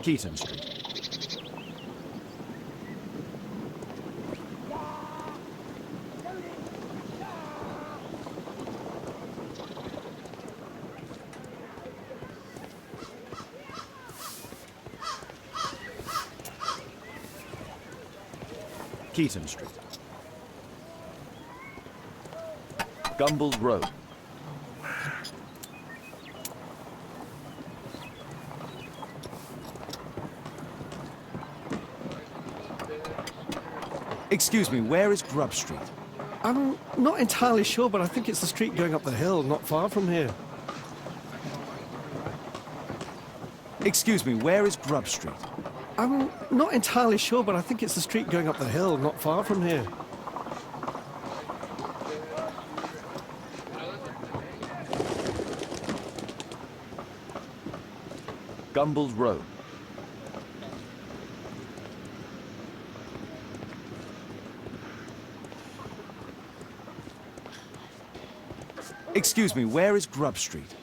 Keaton Street. Keaton Street. Gumballs Road. Excuse me, where is Grub Street? I'm not entirely sure, but I think it's the street going up the hill, not far from here. Excuse me, where is Grub Street? I'm not entirely sure, but I think it's the street going up the hill, not far from here. Gumballs Road. Excuse me, where is Grub Street?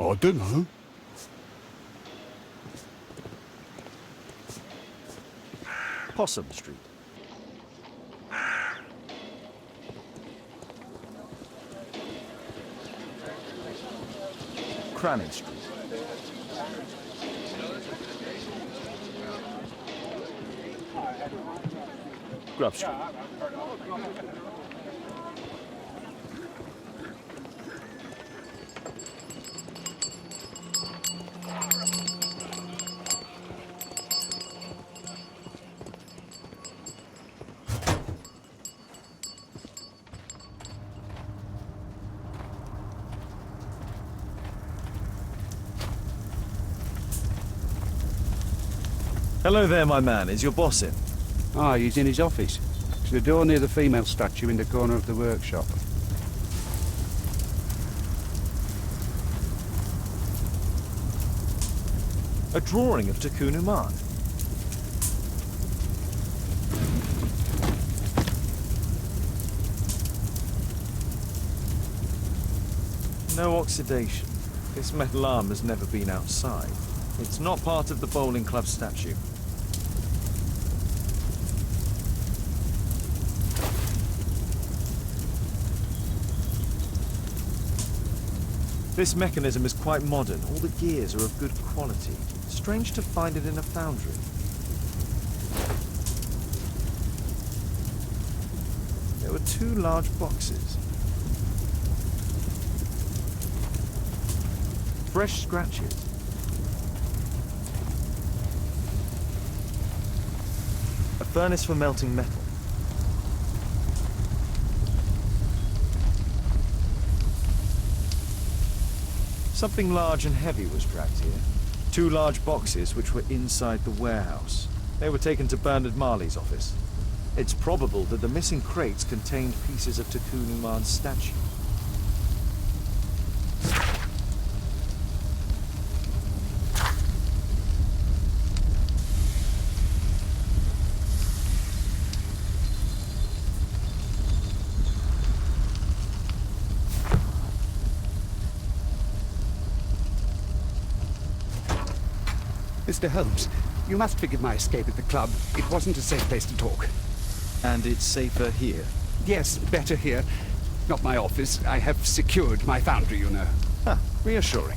I don't know. Possum Street. Cranny Street. Grub Street. Hello there, my man. Is your boss in? Ah, he's in his office. It's the door near the female statue in the corner of the workshop. A drawing of Takunu Man. No oxidation. This metal arm has never been outside. It's not part of the bowling club statue. This mechanism is quite modern. All the gears are of good quality. Strange to find it in a foundry. There were 2 large boxes. Fresh scratches. A furnace for melting metal. Something large and heavy was dragged here. 2 large boxes which were inside the warehouse. They were taken to Bernard Marley's office. It's probable that the missing crates contained pieces of Takunu Man's statue. Mr. Holmes, you must forgive my escape at the club. It wasn't a safe place to talk. And it's safer here. Yes, better here. Not my office. I have secured my foundry, you know. Ah, reassuring.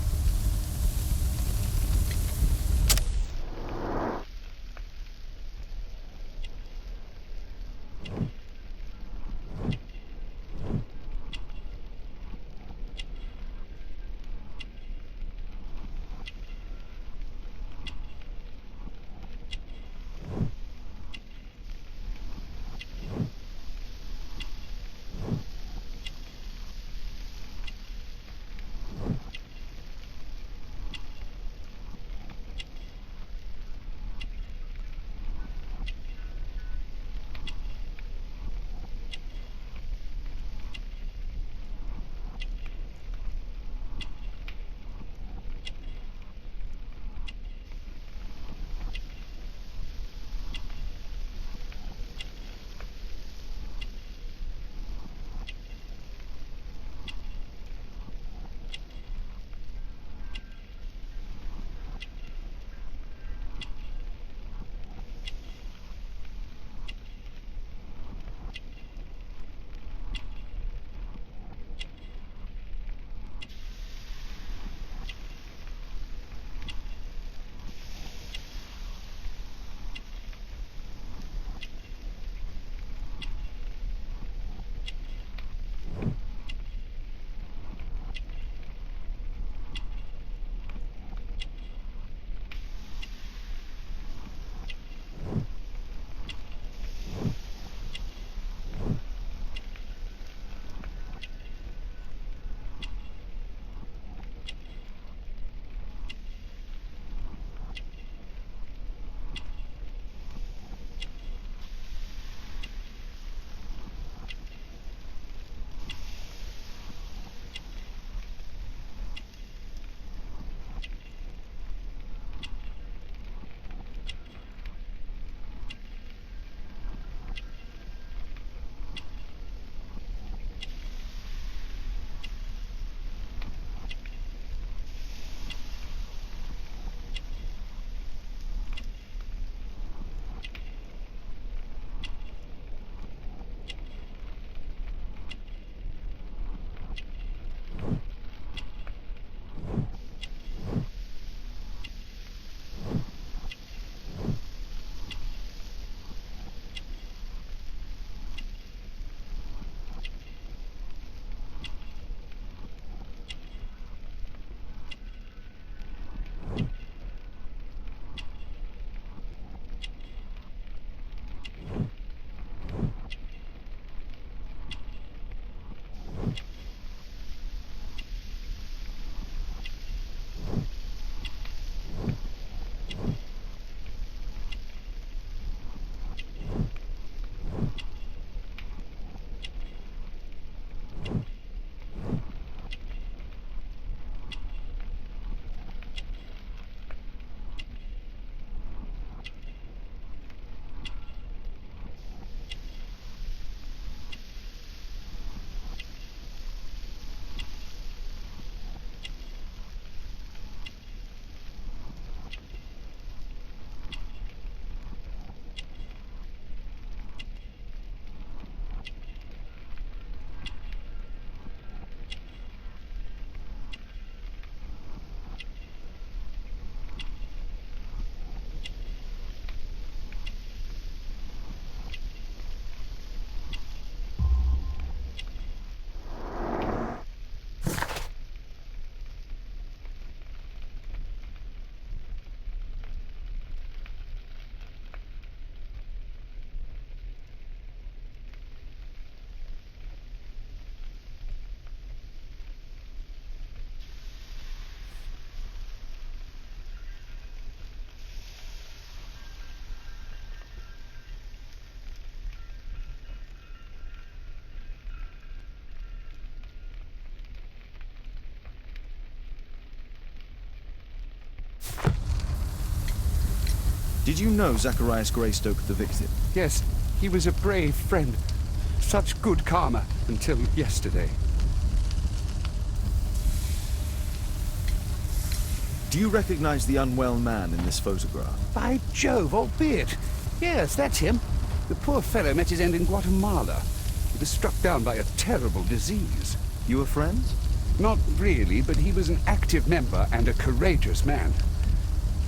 Did you know Zacharias Greystoke, the victim? Yes, he was a brave friend. Such good karma until yesterday. Do you recognize the unwell man in this photograph? By Jove, albeit. Yes, that's him. The poor fellow met his end in Guatemala. He was struck down by a terrible disease. You were friends? Not really, but he was an active member and a courageous man.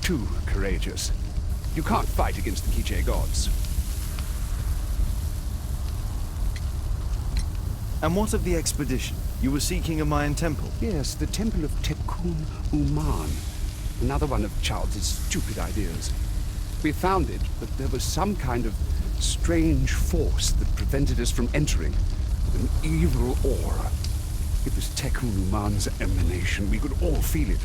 Too courageous. You can't fight against the Quiche gods. And what of the expedition? You were seeking a Mayan temple? Yes, the Temple of Tekun Uman. Another one of Charles's stupid ideas. We found it, but there was some kind of strange force that prevented us from entering. An evil aura. It was Tekun Uman's emanation. We could all feel it.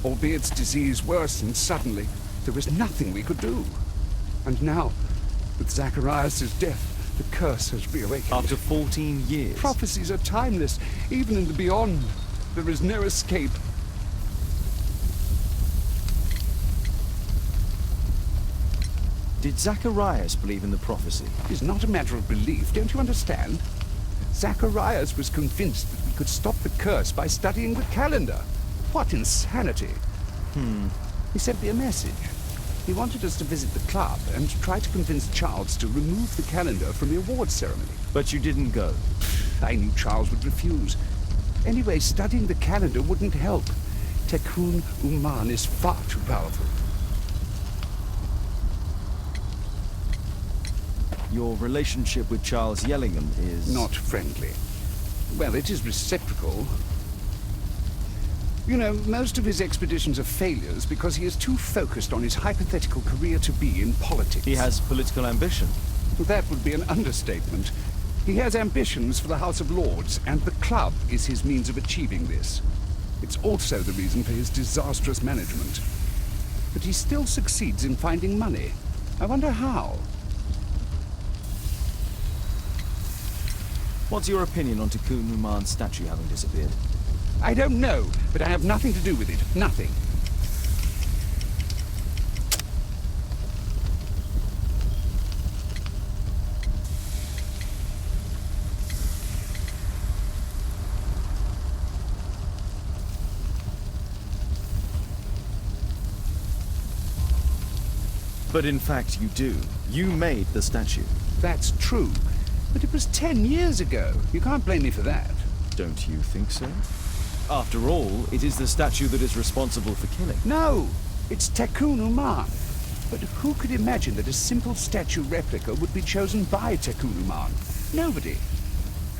Albeit its disease worsened suddenly, there was nothing we could do. And now, with Zacharias' death, the curse has reawakened. After 14 years? Prophecies are timeless. Even in the beyond, there is no escape. Did Zacharias believe in the prophecy? It is not a matter of belief, don't you understand? Zacharias was convinced that we could stop the curse by studying the calendar. What insanity! He sent me a message. He wanted us to visit the club and try to convince Charles to remove the calendar from the awards ceremony. But you didn't go. I knew Charles would refuse. Anyway, studying the calendar wouldn't help. Tekun Uman is far too powerful. Your relationship with Charles Yellingham is... Not friendly. Well, it is reciprocal. You know, most of his expeditions are failures because he is too focused on his hypothetical career to be in politics. He has political ambition. That would be an understatement. He has ambitions for the House of Lords, and the club is his means of achieving this. It's also the reason for his disastrous management. But he still succeeds in finding money. I wonder how. What's your opinion on Tekun Uman's statue having disappeared? I don't know, but I have nothing to do with it. Nothing. But in fact you do. You made the statue. That's true. But it was 10 years ago. You can't blame me for that. Don't you think so? After all, it is the statue that is responsible for killing. No, it's Tekun Uman. But who could imagine that a simple statue replica would be chosen by Tekun Uman? Nobody.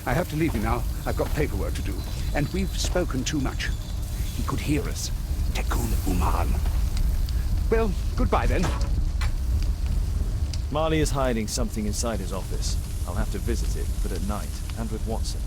I have to leave you now. I've got paperwork to do. And we've spoken too much. He could hear us. Tekun Uman. Well, goodbye then. Marley is hiding something inside his office. I'll have to visit it, but at night, and with Watson.